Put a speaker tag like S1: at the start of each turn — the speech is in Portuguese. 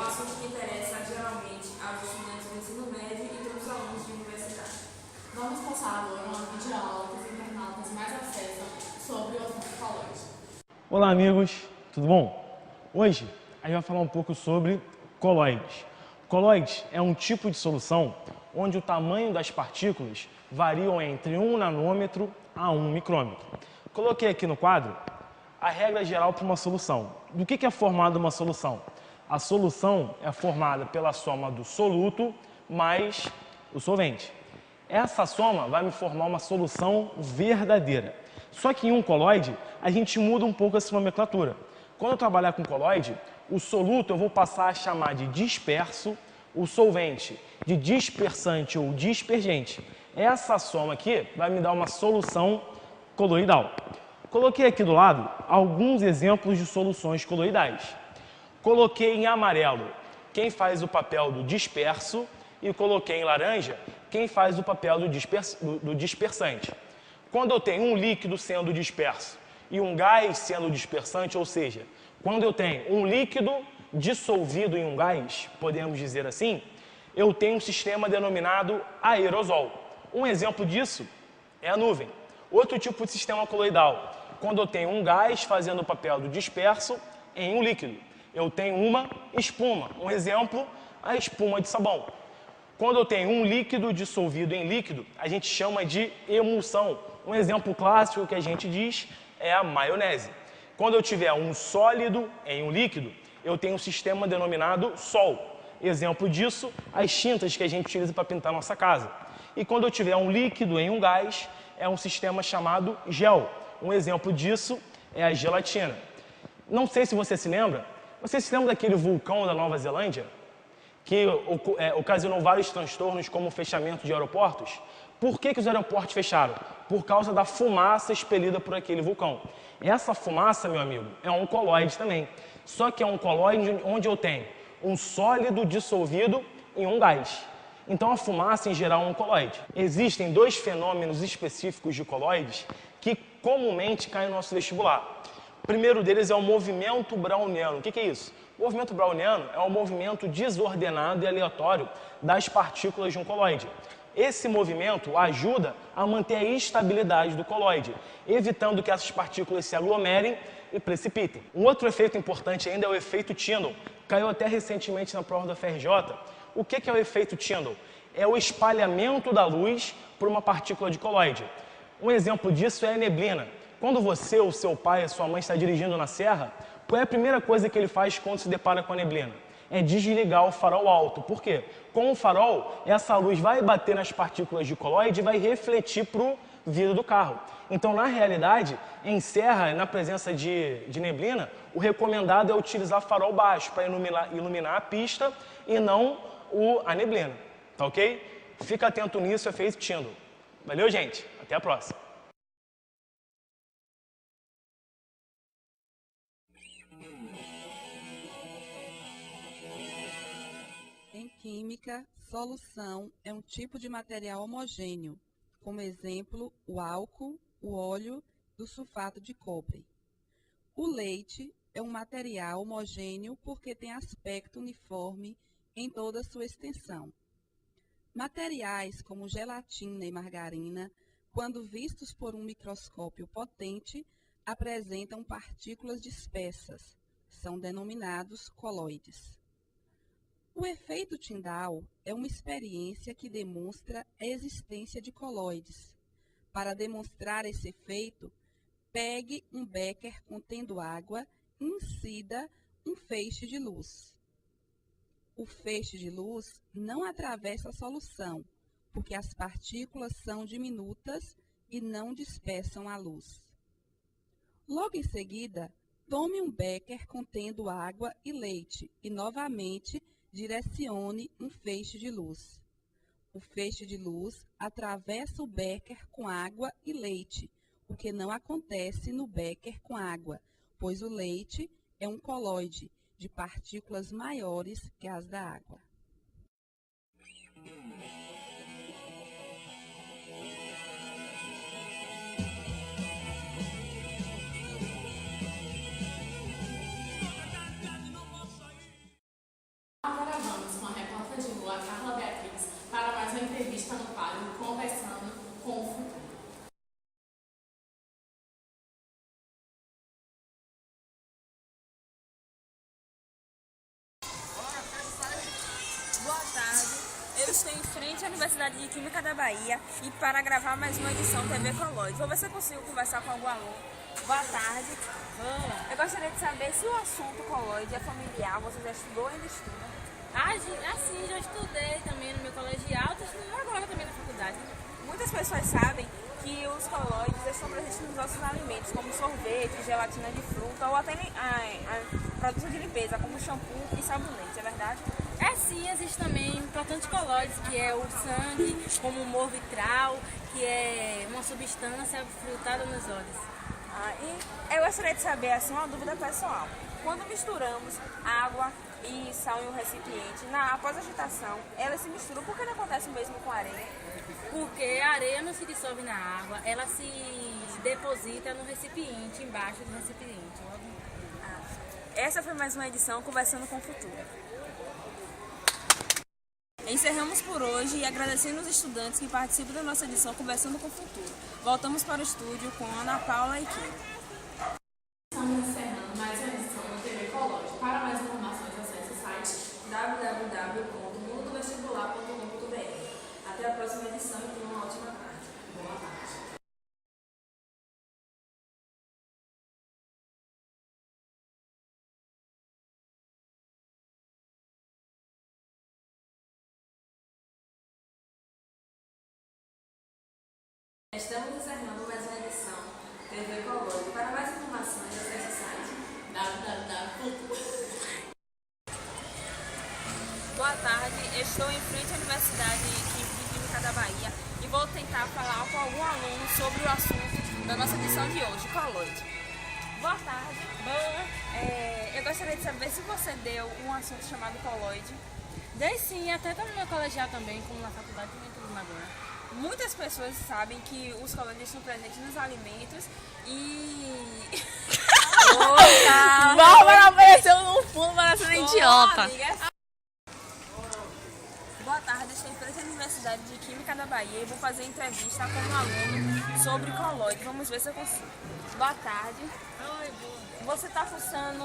S1: assunto que interessa geralmente aos estudantes do ensino médio e todos os alunos de universidade.
S2: Vamos passar agora uma videoaula que os internautas mais acessam sobre o assunto colóide.
S3: Olá amigos, tudo bom? Hoje a gente vai falar um pouco sobre colóides. Colóides é um tipo de solução onde o tamanho das partículas variam entre 1 nanômetro a 1 micrômetro. Coloquei aqui no quadro a regra geral para uma solução. Do que é formada uma solução? A solução é formada pela soma do soluto mais o solvente. Essa soma vai me formar uma solução verdadeira. Só que em um colóide, a gente muda um pouco essa nomenclatura. Quando eu trabalhar com colóide, o soluto eu vou passar a chamar de disperso, o solvente de dispersante ou dispergente. Essa soma aqui vai me dar uma solução coloidal. Coloquei aqui do lado alguns exemplos de soluções coloidais. Coloquei em amarelo quem faz o papel do disperso e coloquei em laranja quem faz o papel do dispersante. Quando eu tenho um líquido sendo disperso e um gás sendo dispersante, ou seja, quando eu tenho um líquido dissolvido em um gás, podemos dizer assim, eu tenho um sistema denominado aerosol. Um exemplo disso é a nuvem. Outro tipo de sistema coloidal, quando eu tenho um gás fazendo o papel do disperso em um líquido. Eu tenho uma espuma. Um exemplo, a espuma de sabão. Quando eu tenho um líquido dissolvido em líquido, a gente chama de emulsão. Um exemplo clássico que a gente diz é a maionese. Quando eu tiver um sólido em um líquido, eu tenho um sistema denominado sol. Exemplo disso, as tintas que a gente utiliza para pintar nossa casa. E quando eu tiver um líquido em um gás, é um sistema chamado gel. Um exemplo disso é a gelatina. Não sei se você se lembra daquele vulcão da Nova Zelândia que ocasionou vários transtornos como o fechamento de aeroportos? Por que os aeroportos fecharam? Por causa da fumaça expelida por aquele vulcão. Essa fumaça, meu amigo, é um colóide também. Só que é um colóide onde eu tenho um sólido dissolvido em um gás. Então a fumaça em geral é um colóide. Existem dois fenômenos específicos de colóides que comumente caem no nosso vestibular. O primeiro deles é o movimento browniano. O que é isso? O movimento browniano é um movimento desordenado e aleatório das partículas de um colóide. Esse movimento ajuda a manter a estabilidade do colóide, evitando que essas partículas se aglomerem e precipitem. Um outro efeito importante ainda é o efeito Tyndall. Caiu até recentemente na prova da FRJ. O que é o efeito Tyndall? É o espalhamento da luz por uma partícula de colóide. Um exemplo disso é a neblina. Quando você, ou seu pai, ou sua mãe está dirigindo na serra, qual é a primeira coisa que ele faz quando se depara com a neblina? É desligar o farol alto. Por quê? Com o farol, essa luz vai bater nas partículas de colóide e vai refletir para o vidro do carro. Então, na realidade, em serra, na presença de neblina, o recomendado é utilizar farol baixo para iluminar a pista e não a neblina. Tá ok? Fica atento nisso, efeito Tyndall. Valeu, gente. Até a próxima.
S4: Em química, solução é um tipo de material homogêneo, como exemplo, o álcool, o óleo e o sulfato de cobre. O leite é um material homogêneo porque tem aspecto uniforme em toda a sua extensão. Materiais como gelatina e margarina, quando vistos por um microscópio potente, apresentam partículas dispersas, são denominados colóides. O efeito Tyndall é uma experiência que demonstra a existência de colóides. Para demonstrar esse efeito, pegue um becker contendo água e incida um feixe de luz. O feixe de luz não atravessa a solução, porque as partículas são diminutas e não dispersam a luz. Logo em seguida, tome um becker contendo água e leite e, novamente, direcione um feixe de luz. O feixe de luz atravessa o becker com água e leite, o que não acontece no becker com água, pois o leite é um colóide de partículas maiores que as da água.
S1: Boa tarde, eu estou em frente à Universidade de Química da Bahia e para gravar mais uma edição TV Colloide. Vou ver se eu consigo conversar com algum aluno. Boa tarde. Eu gostaria de saber se o assunto colloide é familiar, você já estudou ou ainda estuda?
S5: Sim, já estudei também no meu colegial, estou estudando agora também na faculdade.
S1: Muitas pessoas sabem que os colloides estão presentes nos nossos alimentos, como sorvete, gelatina de fruta ou até produtos de limpeza, como shampoo e sabonete, é verdade?
S5: Sim, existe também importantes colloides, que é o sangue, como o morvitral, que é uma substância frutada nos olhos.
S1: E eu gostaria de saber, assim, uma dúvida pessoal. Quando misturamos água e sal em um recipiente, após a agitação, elas se misturam, por que não acontece o mesmo com a areia?
S5: Porque a areia não se dissolve na água, ela se deposita no recipiente, embaixo do recipiente.
S1: Essa foi mais uma edição Conversando com o Futuro. Encerramos por hoje e agradecendo os estudantes que participam da nossa edição Conversando com o Futuro. Voltamos para o estúdio com Ana Paula e Kim.
S2: Estamos encerrando mais uma edição do TV Colloide. Para mais informações, acesse o site
S1: www.mundovestibular.com.br. Até a próxima edição e tenha uma ótima tarde.
S2: Boa tarde.
S1: Estamos encerrando mais uma edição TV Colloide. Para mais informações, acesse o site Boa tarde, estou em frente à Universidade de Química da Bahia e vou tentar falar com algum aluno sobre o assunto da nossa edição de hoje, colloide. Boa tarde. Eu gostaria de saber se você deu um assunto chamado colloide.
S5: Dei sim, até no meu colegial também, como na faculdade também tudo agora.
S1: Muitas pessoas sabem que os colloides estão presentes nos alimentos e...
S2: Bárbara apareceu no fundo, parecendo idiota.
S1: Amiga. Boa tarde, estou em frente à Universidade de Química da Bahia e vou fazer entrevista com um aluno sobre colloide. Vamos ver se eu consigo. Boa tarde.
S5: Oi, boa.
S1: Você está fuçando...